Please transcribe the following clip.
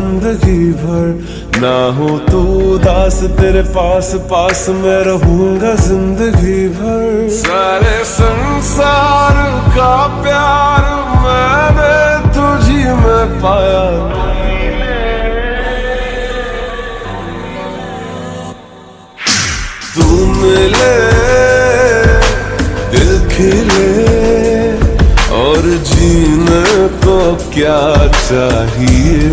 जिंदगी भर ना हो तू उदास, तेरे पास पास मैं रहूंगा जिंदगी भर। सारे संसार का प्यार मैंने तुझी में पाया, तू मिले दिल खिले और जीने को क्या चाहिए।